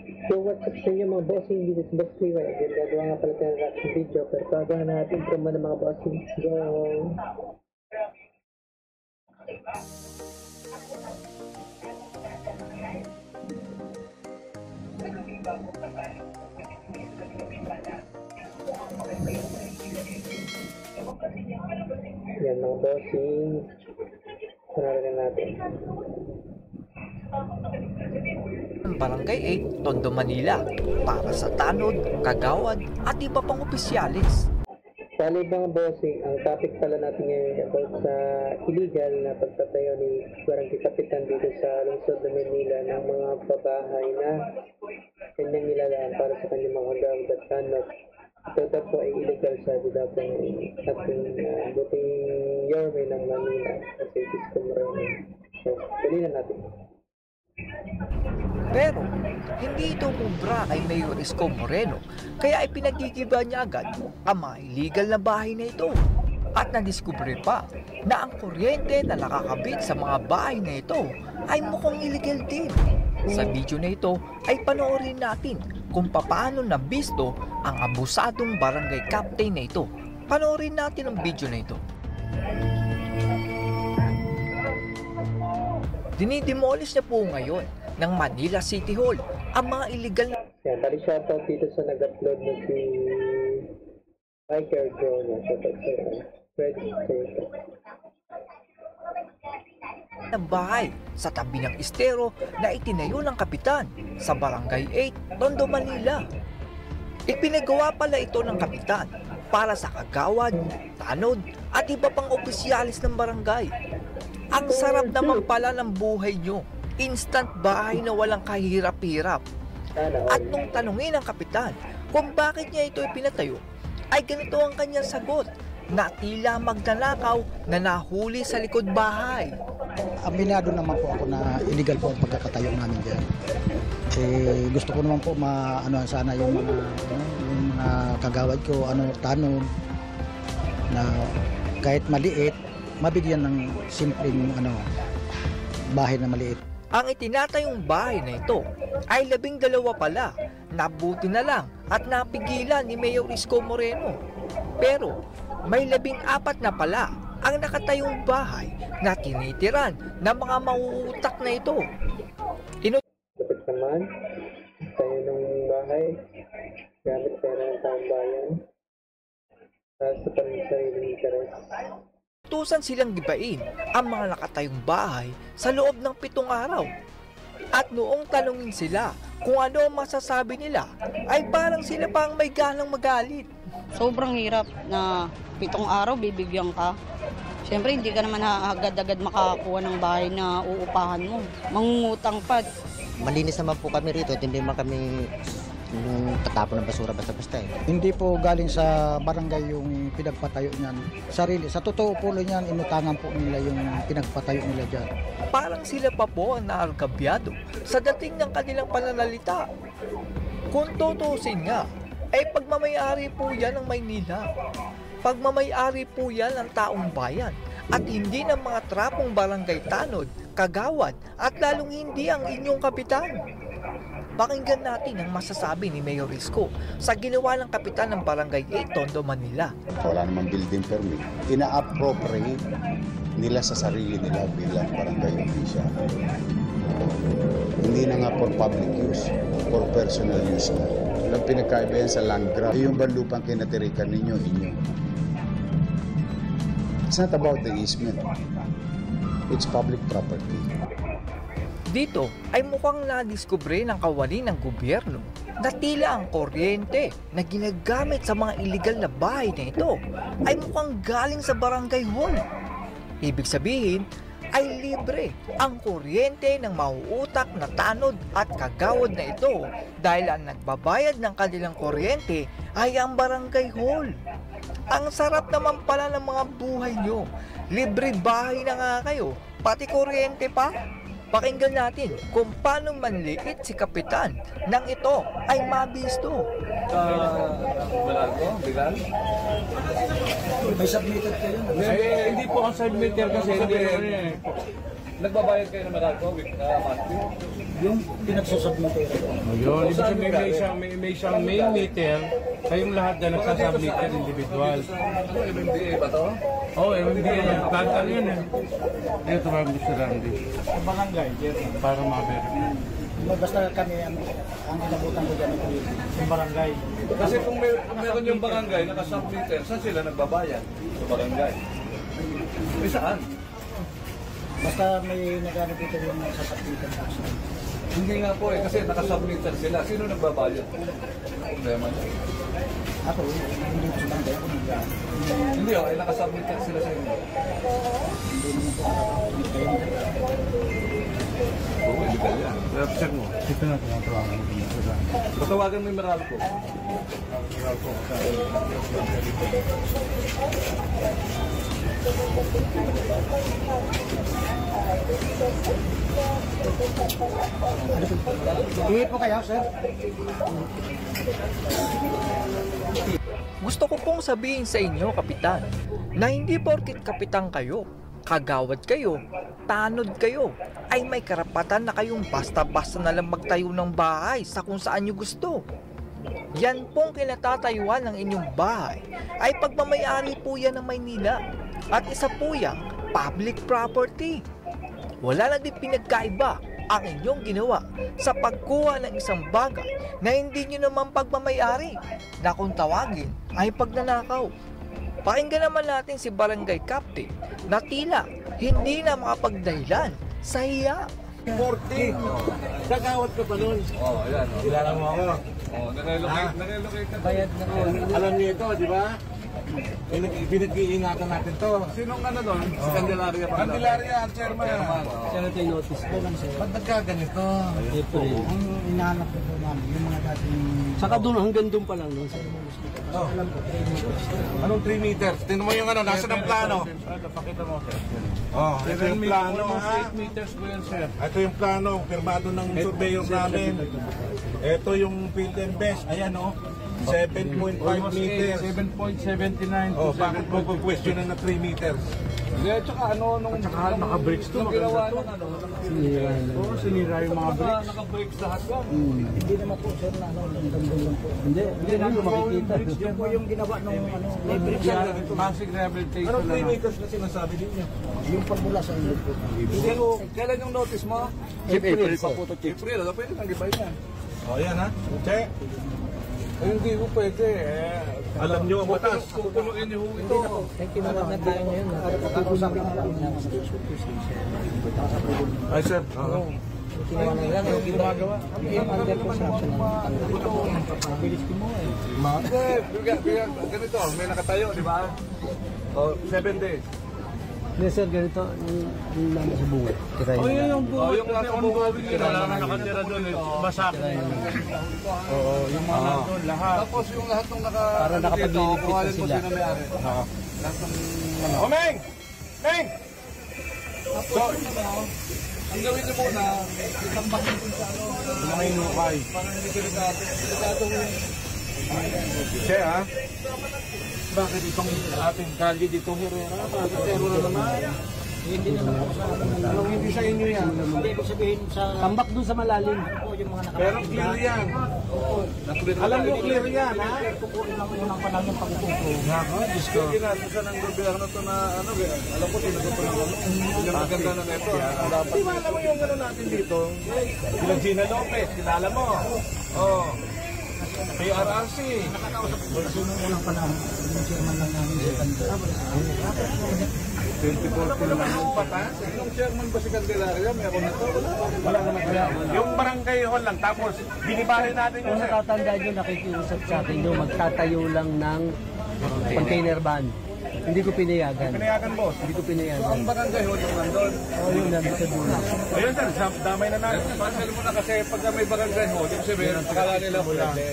So what's up sa inyo mga bossing, this is Boss PY. Again, gagawa nga pala tayo ng reaction video, pero pagahan natin promo ng mga bossing. Go! Yan mga bossing, panaragan natin. Barangay 8, Tondo, Manila para sa tanod, kagawad at iba pang opisyalis. Bali mga bossing, ang topic pala natin ngayon about sa illegal na pagtatayo ni Barangay Kapitan dito sa lungsod ng Manila ng mga pabahay na kanyang nilalaan para sa kanyang mga kagawad at tanod. Ito daw po ay illegal sabi daw po ng ating buting yorme ng Manila kasi Isko Moreno. So, tuloy na natin. Pero hindi ito kubra kay Mayor Isko Moreno, kaya ipinagigiba niya agad ang mga illegal na bahay na ito. At nadiskubre pa na ang kuryente na nakakabit sa mga bahay na ito ay mukhang illegal din. Sa video na ito ay panoorin natin kung paano nabisto ang abusadong barangay captain na ito. Panoorin natin ang video na ito. Dinidemolish na po ngayon ng Manila City Hall ang mga illegal na Yan, tali shoutout dito sa nag-upload na si Biker Drone. Shoutout sa Fred Station. bahay sa tabi ng estero na itinayo ng kapitan sa Barangay 8, Tondo, Manila. Ipinagawa pala ito ng kapitan para sa kagawad, tanod at iba pang opisyalis ng barangay. Ang sarap naman pala ng buhay nyo, instant bahay na walang kahirap-hirap. At nung tanungin ng kapitan kung bakit niya ito ipinatayo, ay ganito ang kanyang sagot, na tila magnanakaw na nahuli sa likod bahay. Aminado naman po ako na illegal po ang pagkakatayo namin dyan. Gusto ko naman po sana yung mga kagawad ko, tanong na kahit maliit, mabigyan ng simpleng bahay na maliit. Ang itinatayong bahay na ito ay 12 pala. Nabuti na lang at napigilan ni Mayor Isko Moreno. Pero may 14 na pala ang nakatayong bahay na tinitiran ng mga mauutak na ito. Dapat naman, tayo ng bahay, gamit pera ng taong bayan, sa pansariling interes. Tusan silang gibain ang mga nakatayong bahay sa loob ng 7 araw. At noong tanungin sila kung ano ang masasabi nila, ay parang sila pa ang may ganang magalit. Sobrang hirap na 7 araw bibigyan ka. Siyempre hindi ka naman agad-agad makakakuha ng bahay na uupahan mo. Mangungutang pa. Malinis naman po kami rito, hindi naman kami tatapon ng basura basta-basta eh. Hindi po galing sa barangay yung pinagpatayo niyan. Sarili, sa totoo po niyan, inutangan po nila yung pinagpatayo nila dyan. Parang sila pa po ang naargabyado sa dating ng kanilang pananalita. Kung tutusin nga, ay pagmamayari po yan ng Maynila. Pagmamayari po yan ng taong bayan at hindi ng mga trapong barangay tanod, kagawad at lalong hindi ang inyong kapitan. Pakinggan natin ang masasabi ni Mayor Isko sa ginawa ng kapitan ng Barangay 8, Tondo, Manila. Wala namang building permit. Ina-appropriate nila sa sarili nila bilang barangay official. Hindi na nga for public use, for personal use na. Walang pinagkaiba yan sa land grab. Yung banlupang kinatirikan ninyo, inyo. It's not about the easement. It's public property. Dito ay mukhang nadiskubre ng kawani ng gobyerno na tila ang kuryente na ginagamit sa mga illegal na bahay na ito ay mukhang galing sa barangay hall. Ibig sabihin ay libre ang kuryente ng mauutak na tanod at kagawad na ito dahil ang nagbabayad ng kanilang kuryente ay ang barangay hall. Ang sarap naman pala ng mga buhay nyo. Libre bahay na nga kayo, pati kuryente pa. Pakinggan natin kung paano manliit si kapitan nang ito ay mabisto. Bigal? May submitted kayo? Hindi po ang submitter kasi hindi. Nagbabayad kayo ng Meralco with monthly? Yung pinagsusubmit ko. Yun, ibig sabihin may isang main meter, kayong lahat na nagsasubmitter individual. MMDA ba to? Oo, MMDA yan. Planta yun eh. Ito ba gusto lang din. Barangay, Para ma-verify. basta kami ang inabutan ko dyan yung barangay. Kasi kung meron yung barangay nakasubmitter, saan sila nagbabayan? Sa barangay. May saan? Basta may nagano dito yung sasubmitan sa akin. Hindi nga po eh, kasi nakasubmitter sila. Sino nagbabayan? Problema niya. Ako, hindi ko sa barangay ko nag Hindi oh, ay nakasubmitter sila sa inyo. Oo, illegal yan. Check mo. Ito na tumatawagan mo. Patawagan mo yung Meralco. Ihi po kayo, sir. Gusto ko pong sabihin sa inyo, Kapitan, na hindi porkit kapitan kayo, kagawad kayo, tanod kayo, ay may karapatan na kayong basta-basta na lang magtayo ng bahay sa kung saan nyo gusto. Yan pong kinatatayuan ng inyong bahay ay pagmamayari po yan ng Maynila at isa po yang public property. Wala na din pinagkaiba ang inyong ginawa sa pagkuha ng isang bagay na hindi nyo naman pagmamayari na kung tawagin ay pagnanakaw. Pakinggan naman natin si Barangay Captain na tila hindi na makapagdahilan sa hiya. 40. Kagawad ka pa nun. Oh, ayan. Oh. Kilala mo ako. Oh, nare-locate ka. Bayad na po. Alam niyo ito, di ba? Pinag-iingatan natin to. Sinong ano doon? Si Candelaria pa. Candelaria, ang chairman. Senator notice ko lang, sir. Ba't nagkaganito? Ang inaanap ko po namin, yung mga dating... Saka doon, hanggang doon pa lang. No? Oh. Anong 3 meters? Tingnan mo yung ano, nasa ng plano. Pakita mo, sir. Oh, ito yung plano ha. 8 meters po yan, sir. Ito yung plano, firmado ng surveyor namin. Ito yung field and best. Ayan oh. 7.5 meters. 7.79 Oh, bakit mo question na 3 meters? Hindi, tsaka ano, nung naka-brakes to, nung ginawa nung ano, Sinira. Oo, sinira yung mga brakes. naka-brakes lahat yan. Hindi naman po, sir, na ano, nandun lang po. Hindi namin makikita. Yun po yung ginawa ng ano, Basic rehabilitation Anong 3 lang. meters na sinasabi ninyo? yung pagmula sa inyo po. Kailan yung notice mo? April pa po to. April, ano pwede nang gibay yan? O yan ha. Check. Ay, hindi ko pwede. Alam nyo ang batas. Kukunuin niyo ito. Kinuwag na tayo ngayon. Pag-usapan na lang na Ay sir. kinuha na lang. Yung gumagawa. Yung under construction na pabilis ko mo eh. Hindi, ganito, may nakatayo, di ba? O, 7 days. Hindi sir, ganito. Yung nasa sa bunga. Oh, yun yung buhay. Yung nasa ongoing yun. Wala na nakatira doon eh. Masak. Oo, yung mga nandun lahat. Tapos yung lahat ng Para nakapagliligpit na kawalan mo sila. sino may-ari. Lahat ng ano. O Meng! Meng! Tapos ang gawin niyo muna, itambakin ko sa ano. Mga inukay. Parang hindi delikado. Delikado yung Che ha? Bakit itong ating kalye dito Herrera? Bakit pero na naman? Hindi naman po sa amin. Anong hindi sa inyo yan? Hindi ko sabihin sa... Tambak doon sa malalim. po yung mga Pero clear yan. Alam nyo clear yan ha? Kukunin lang ko ng panahon ng pagkukupo. Nako, Diyos ko. ginasusan ng gobyerno to na ano, alam ko tinagot ng ano. Yung maganda na neto. Dapat Di ba alam mo yung ano natin dito? Sila Gina Lopez, kilala mo. Oh. PRRC. Sunod ko ng panahon. Yung chairman lang namin sa kanila. 2014 lang yung patas. Yung chairman ba si Candelaria? Meron na to. Wala naman kaya. Yung barangay hall lang, tapos binibali natin Kung yung sir. natatandaan nyo, nakikiusap sa akin nyo, magtatayo lang ng container van. Hindi ko pinayagan. Pinayagan boss. Hindi ko pinayagan. Ang barangay hall yung nandun. Oo, yun, nandun sa dulo. Ayun sir, damay na natin. Cancel mo na kasi pag may barangay hall, yung sabihin, akala nila pwede.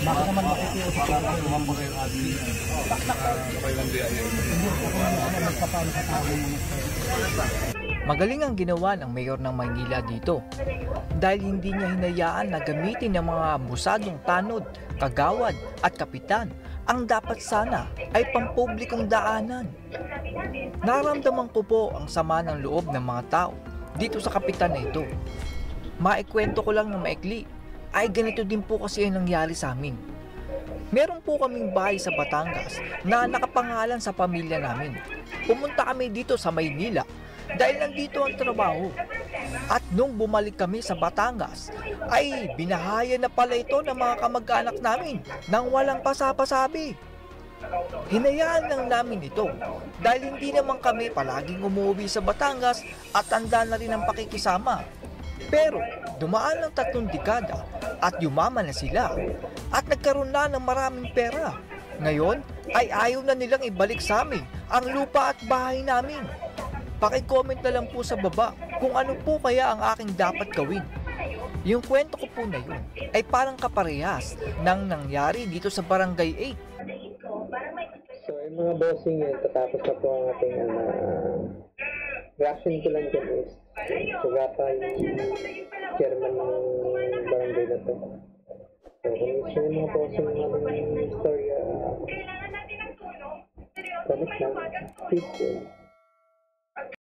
Baka naman makikiusap sa Magaling ang ginawa ng mayor ng Maynila dito dahil hindi niya hinayaan na gamitin ng mga abusadong tanod, kagawad at kapitan ang dapat sana ay pampublikong daanan. Naramdaman ko po ang sama ng loob ng mga tao dito sa kapitan na ito. Maikwento ko lang na maikli, ay ganito din po kasi ang nangyari sa amin. Meron po kaming bahay sa Batangas na nakapangalan sa pamilya namin. Pumunta kami dito sa Maynila dahil nandito ang trabaho. At nung bumalik kami sa Batangas, ay binahayan na pala ito ng mga kamag-anak namin nang walang pasapasabi. Hinayaan lang namin ito dahil hindi naman kami palaging umuwi sa Batangas at tanda na rin ang pakikisama. Pero dumaan ng 3 dekada at yumaman na sila at nagkaroon na ng maraming pera. Ngayon ay ayaw na nilang ibalik sa amin ang lupa at bahay namin. Paki-comment na lang po sa baba kung ano po kaya ang aking dapat gawin. Yung kwento ko po na yun ay parang kaparehas ng nangyari dito sa Barangay 8. So, yung mga bossing yan, tatapos na po ang ating reaction ko lang dyan is suga pa yung chairman ng barangay na to. So, kung gusto yung mga bossing ng ating story, comment lang. Peace.